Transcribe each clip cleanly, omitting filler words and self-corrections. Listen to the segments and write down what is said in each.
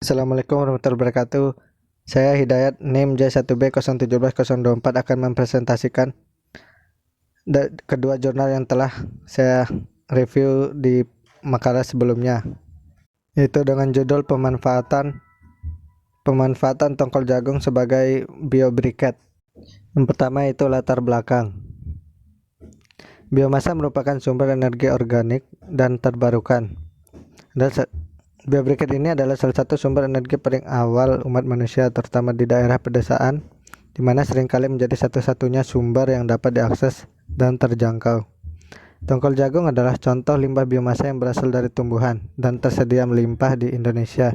Assalamualaikum warahmatullahi wabarakatuh. Saya Hidayat NIM J1B017024 akan mempresentasikan kedua jurnal yang telah saya review di makalah sebelumnya, yaitu dengan judul pemanfaatan tongkol jagung sebagai biobriket. Yang pertama itu latar belakang. Biomasa merupakan sumber energi organik dan terbarukan. Biobriket ini adalah salah satu sumber energi paling awal umat manusia, terutama di daerah pedesaan, di mana seringkali menjadi satu-satunya sumber yang dapat diakses dan terjangkau. Tongkol jagung adalah contoh limbah biomasa yang berasal dari tumbuhan dan tersedia melimpah di Indonesia,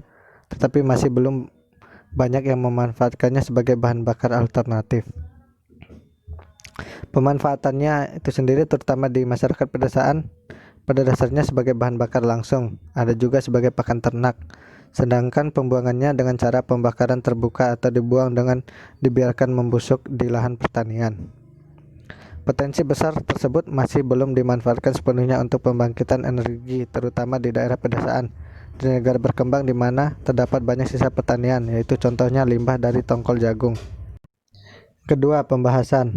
tetapi masih belum banyak yang memanfaatkannya sebagai bahan bakar alternatif. Pemanfaatannya itu sendiri terutama di masyarakat pedesaan pada dasarnya sebagai bahan bakar langsung, ada juga sebagai pakan ternak. Sedangkan pembuangannya dengan cara pembakaran terbuka atau dibuang dengan dibiarkan membusuk di lahan pertanian. Potensi besar tersebut masih belum dimanfaatkan sepenuhnya untuk pembangkitan energi, terutama di daerah pedesaan di negara berkembang di mana terdapat banyak sisa pertanian, yaitu contohnya limbah dari tongkol jagung. Kedua, pembahasan.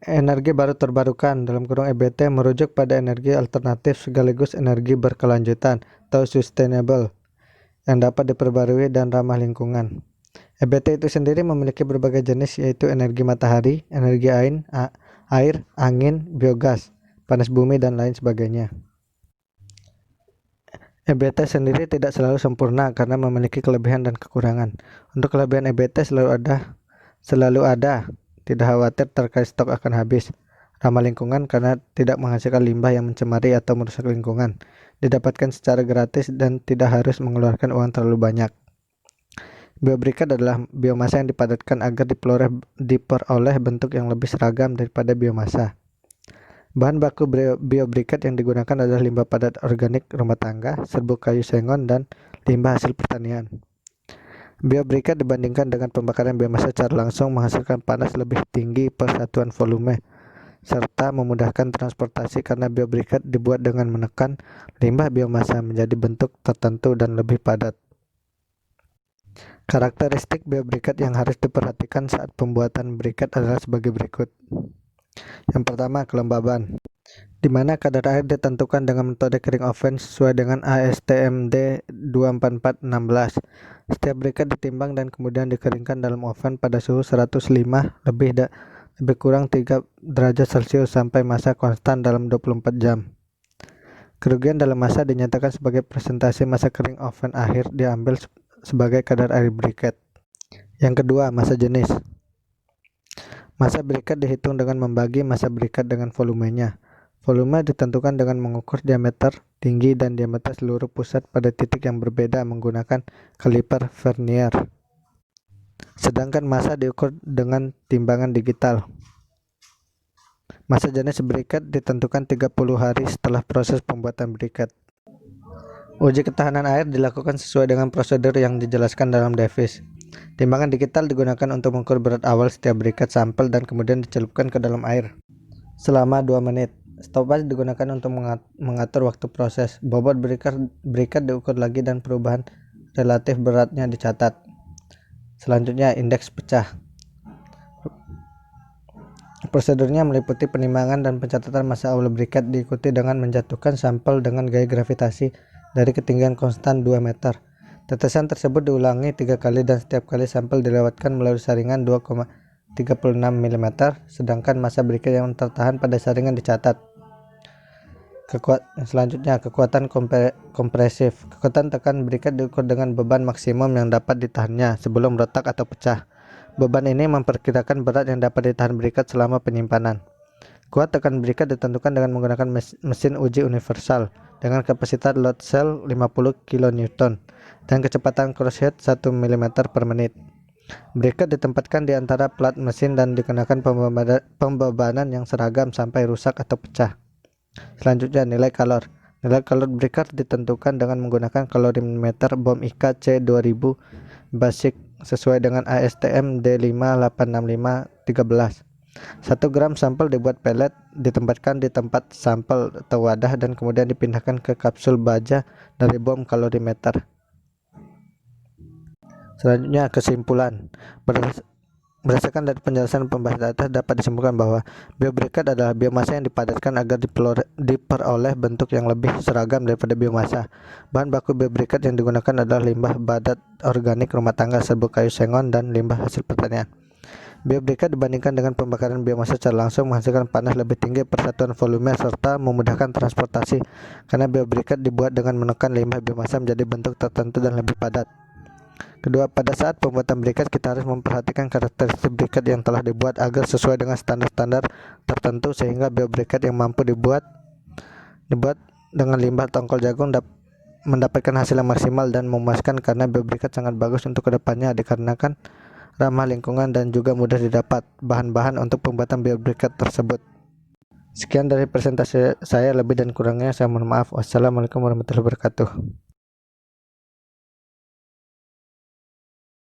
Energi baru terbarukan (EBT) merujuk pada energi alternatif sekaligus energi berkelanjutan atau sustainable yang dapat diperbarui dan ramah lingkungan. EBT itu sendiri memiliki berbagai jenis, yaitu energi matahari, energi air, angin, biogas, panas bumi, dan lain sebagainya. EBT sendiri tidak selalu sempurna karena memiliki kelebihan dan kekurangan. Untuk kelebihan EBT selalu ada. Tidak khawatir terkait stok akan habis. Ramah lingkungan karena tidak menghasilkan limbah yang mencemari atau merusak lingkungan. Didapatkan secara gratis dan tidak harus mengeluarkan uang terlalu banyak. Biobriket adalah biomasa yang dipadatkan agar diperoleh bentuk yang lebih seragam daripada biomasa. Bahan baku biobriket yang digunakan adalah limbah padat organik rumah tangga, serbuk kayu sengon, dan limbah hasil pertanian. Biobriket dibandingkan dengan pembakaran biomasa secara langsung menghasilkan panas lebih tinggi per satuan volume, serta memudahkan transportasi karena biobriket dibuat dengan menekan limbah biomasa menjadi bentuk tertentu dan lebih padat. Karakteristik biobriket yang harus diperhatikan saat pembuatan briket adalah sebagai berikut. Yang pertama, kelembaban, di mana kadar air ditentukan dengan metode kering oven sesuai dengan ASTM D24416. Setiap briket ditimbang dan kemudian dikeringkan dalam oven pada suhu 105 lebih kurang 3 derajat Celcius sampai masa konstan dalam 24 jam. Kerugian dalam masa dinyatakan sebagai presentasi masa kering oven akhir diambil sebagai kadar air briket. Yang kedua, masa jenis. Masa briket dihitung dengan membagi masa briket dengan volumenya. Volume ditentukan dengan mengukur diameter, tinggi, dan diameter seluruh pusat pada titik yang berbeda menggunakan kaliper vernier. Sedangkan massa diukur dengan timbangan digital. Masa jenis briket ditentukan 30 hari setelah proses pembuatan briket. Uji ketahanan air dilakukan sesuai dengan prosedur yang dijelaskan dalam devis. Timbangan digital digunakan untuk mengukur berat awal setiap briket sampel dan kemudian dicelupkan ke dalam air selama 2 menit. Stopwatch digunakan untuk mengatur waktu proses. Bobot briket diukur lagi dan perubahan relatif beratnya dicatat. Selanjutnya, indeks pecah. Prosedurnya meliputi penimbangan dan pencatatan massa awal briket diikuti dengan menjatuhkan sampel dengan gaya gravitasi dari ketinggian konstan 2 meter. Tetesan tersebut diulangi 3 kali dan setiap kali sampel dilewatkan melalui saringan 2,36 mm, sedangkan massa briket yang tertahan pada saringan dicatat. Selanjutnya, kekuatan kompresif. Kekuatan tekan briket diukur dengan beban maksimum yang dapat ditahannya sebelum retak atau pecah. Beban ini memperkirakan berat yang dapat ditahan briket selama penyimpanan. Kuat tekan briket ditentukan dengan menggunakan mesin uji universal dengan kapasitas load cell 50 kN dan kecepatan crosshead 1 mm per menit. Briket ditempatkan di antara plat mesin dan dikenakan pembebanan yang seragam sampai rusak atau pecah. Selanjutnya, nilai kalor. Nilai kalor briket ditentukan dengan menggunakan kalorimeter bom IK C2000 basic sesuai dengan ASTM D58653. 1 gram sampel dibuat pelet, ditempatkan di tempat sampel atau wadah dan kemudian dipindahkan ke kapsul baja dari bom kalorimeter. Selanjutnya, kesimpulan. Berdasarkan dari penjelasan pembahasan atas dapat disimpulkan bahwa biobriket adalah biomasa yang dipadatkan agar diperoleh bentuk yang lebih seragam daripada biomasa. Bahan baku biobriket yang digunakan adalah limbah padat organik rumah tangga, serbuk kayu sengon, dan limbah hasil pertanian. Biobriket dibandingkan dengan pembakaran biomasa secara langsung menghasilkan panas lebih tinggi per satuan volume serta memudahkan transportasi karena biobriket dibuat dengan menekan limbah biomasa menjadi bentuk tertentu dan lebih padat. Kedua, pada saat pembuatan briket kita harus memperhatikan karakteristik briket yang telah dibuat agar sesuai dengan standar-standar tertentu sehingga biobriket yang mampu dibuat dengan limbah tongkol jagung mendapatkan hasil yang maksimal dan memuaskan karena biobriket sangat bagus untuk kedepannya dikarenakan ramah lingkungan dan juga mudah didapat bahan-bahan untuk pembuatan biobriket tersebut. Sekian dari presentasi saya, lebih dan kurangnya saya mohon maaf. Wassalamualaikum warahmatullahi wabarakatuh.